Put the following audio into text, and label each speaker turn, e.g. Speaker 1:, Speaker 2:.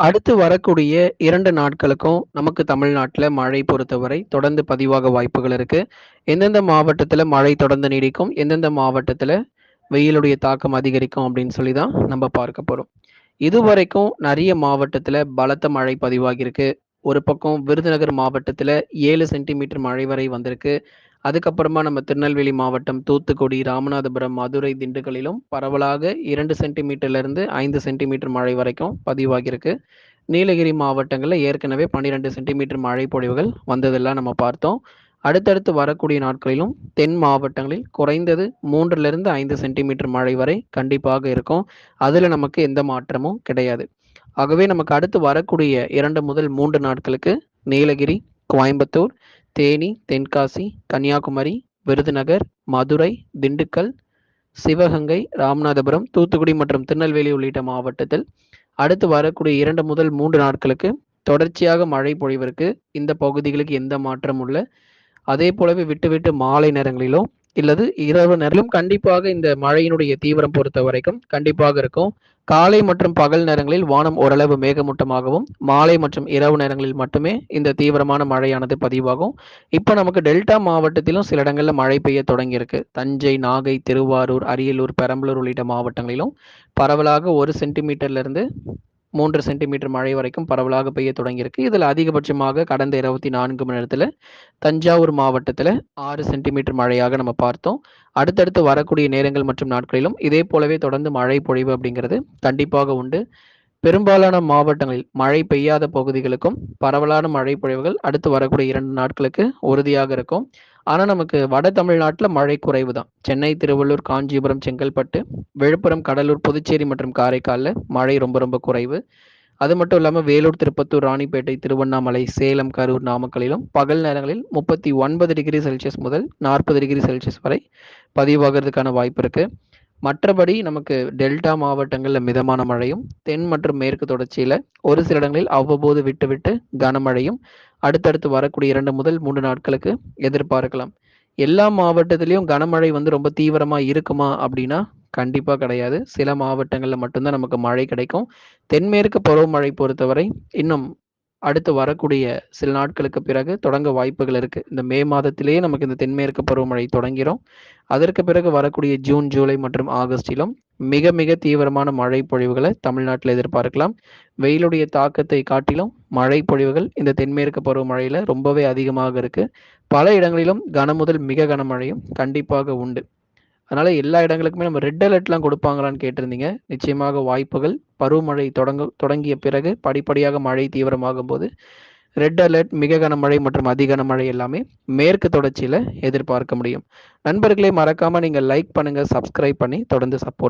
Speaker 1: அடுத்து வரக்கூடிய 2 நாட்களுக்கும் நமக்கு தமிழ்நாட்டுல மழை பொறுத்தவரை தொடர்ந்து பதிவாக வாய்ப்புகள் இருக்கு. எந்தெந்த மாவட்டத்துல மழை தொடர்ந்து நீடிக்கும், எந்தெந்த மாவட்டத்துல வெயிலுடைய தாக்கம் அதிகரிக்கும் அப்படின்னு சொல்லி தான் நம்ம பார்க்க போறோம். இதுவரைக்கும் நெறைய மாவட்டத்துல பலத்த மழை பதிவாகியிருக்கு. ஒரு பக்கம் விருதுநகர் மாவட்டத்துல 7 சென்டிமீட்டர் மழை வரை வந்திருக்கு. அதுக்கப்புறமா நம்ம திருநெல்வேலி மாவட்டம், தூத்துக்குடி, ராமநாதபுரம், மதுரை, திண்டுக்கல்லிலும் பரவலாக 2 சென்டிமீட்டர்லேருந்து 5 சென்டிமீட்டர் மழை வரைக்கும் பதிவாகியிருக்கு. நீலகிரி மாவட்டங்கள்ல ஏற்கனவே 12 சென்டிமீட்டர் மழை பொழிவுகள் வந்ததெல்லாம் நம்ம பார்த்தோம். அடுத்தடுத்து வரக்கூடிய நாட்களிலும் தென் மாவட்டங்களில் குறைந்தது 3லிருந்து 5 சென்டிமீட்டர் மழை வரை கண்டிப்பாக இருக்கும். அதுல நமக்கு எந்த மாற்றமும் கிடையாது. ஆகவே நமக்கு அடுத்து வரக்கூடிய 2 முதல் 3 நாட்களுக்கு நீலகிரி, கோயம்புத்தூர், தேனி, தென்காசி, கன்னியாகுமரி, விருதுநகர், மதுரை, திண்டுக்கல், சிவகங்கை, ராமநாதபுரம், தூத்துக்குடி மற்றும் திருநெல்வேலி உள்ளிட்ட மாவட்டத்தில் அடுத்து வரக்கூடிய 2 முதல் 3 நாட்களுக்கு தொடர்ச்சியாக மழை பொழிவிற்கு. இந்த பகுதிகளுக்கு எந்த மாற்றமும் இல்ல. அதே போலவே விட்டு விட்டு மாலை நேரங்களிலோ இல்லது இரவு நேரத்திலும் கண்டிப்பாக இந்த மழையினுடைய தீவிரம் பொறுத்த வரைக்கும் கண்டிப்பாக இருக்கும். காலை மற்றும் பகல் நேரங்களில் வானம் ஓரளவு மேகமூட்டமாகவும், மாலை மற்றும் இரவு நேரங்களில் மட்டுமே இந்த தீவிரமான மழையானது பதிவாகும். இப்போ நமக்கு டெல்டா மாவட்டத்திலும் சில இடங்கள்ல மழை பெய்ய தொடங்கியிருக்கு. தஞ்சை, நாகை, திருவாரூர், அரியலூர், பெரம்பலூர் உள்ளிட்ட மாவட்டங்களிலும் பரவலாக 1 சென்டிமீட்டர்லேருந்து 3 சென்டிமீட்டர் மழை வரைக்கும் பரவலாக பெய்ய தொடங்கியிருக்கு. இதில் அதிகபட்சமாக கடந்த 24 மணி நேரத்தில் தஞ்சாவூர் மாவட்டத்தில் 6 சென்டிமீட்டர் மழையாக நம்ம பார்த்தோம். அடுத்தடுத்து வரக்கூடிய நேரங்கள் மற்றும் நாட்களிலும் இதே போலவே தொடர்ந்து மழை பொழிவு அப்படிங்கிறது கண்டிப்பாக உண்டு. பெரும்பாலான மாவட்டங்களில் மழை பெய்யாத பகுதிகளுக்கும் பரவலான மழை பொழிவுகள் அடுத்து வரக்கூடிய 2 நாட்களுக்கு உறுதியாக இருக்கும். ஆனால் நமக்கு வட தமிழ்நாட்டில் மழை குறைவு தான். சென்னை, திருவள்ளூர், காஞ்சிபுரம், செங்கல்பட்டு, விழுப்புரம், கடலூர், புதுச்சேரி மற்றும் காரைக்காலில் மழை ரொம்ப ரொம்ப குறைவு. அது மட்டும் இல்லாமல் வேலூர், திருப்பத்தூர், ராணிப்பேட்டை, திருவண்ணாமலை, சேலம், கரூர், நாமக்கலிலும் பகல் நேரங்களில் 39 டிகிரி செல்சியஸ் முதல் 40 டிகிரி செல்சியஸ் வரை பதிவாகிறதுக்கான வாய்ப்பு இருக்கு. மற்றபடி நமக்கு டெல்டா மாவட்டங்களில் மிதமான மழையும், தென் மற்றும் மேற்கு தொடர்ச்சியில் ஒரு சில இடங்களில் அவ்வப்போது விட்டு விட்டு கனமழையும் அடுத்தடுத்து வரக்கூடிய 2 முதல் 3 நாட்களுக்கு எதிர்பார்க்கலாம். எல்லா மாவட்டத்திலையும் கனமழை ரொம்ப தீவிரமா இருக்குமா அப்படின்னா கண்டிப்பா கிடையாது. சில மாவட்டங்கள்ல மட்டும்தான் நமக்கு மழை கிடைக்கும். தென்மேற்கு பருவமழை பொறுத்தவரை இன்னும் அடுத்து வரக்கூடிய சில நாட்களுக்கு பிறகு தொடங்க வாய்ப்புகள் இருக்கு. இந்த மே மாதத்திலேயே நமக்கு இந்த தென்மேற்கு பருவமழை தொடங்கிரும். அதற்கு பிறகு வரக்கூடிய ஜூன், ஜூலை மற்றும் ஆகஸ்டிலும் மிக மிக தீவிரமான மழை பொழிவுகளை தமிழ்நாட்டில் எதிர்பார்க்கலாம். வெயிலுடைய தாக்கத்தை காட்டிலும் மழை பொழிவுகள் இந்த தென்மேற்கு பருவமழையில ரொம்பவே அதிகமாக இருக்கு. பல இடங்களிலும் கனமுதல் மிக கனமழையும் கண்டிப்பாக உண்டு. அதனால எல்லா இடங்களுக்குமே நம்ம ரெட் அலர்ட்லாம் கொடுப்பாங்களான்னு கேட்டிருந்தீங்க. நிச்சயமாக வாய்ப்புகள் பருவமழை தொடங்கிய பிறகு படிப்படியாக மழை தீவிரமாகும் போது ரெட் அலர்ட், மிக கனமழை மற்றும் அதி கனமழை எல்லாமே மேற்கு தொடர்ச்சியில எதிர்பார்க்க முடியும். நண்பர்களே, மறக்காம நீங்க லைக் பண்ணுங்க, சப்ஸ்கிரைப் பண்ணி தொடர்ந்து சப்போர்ட்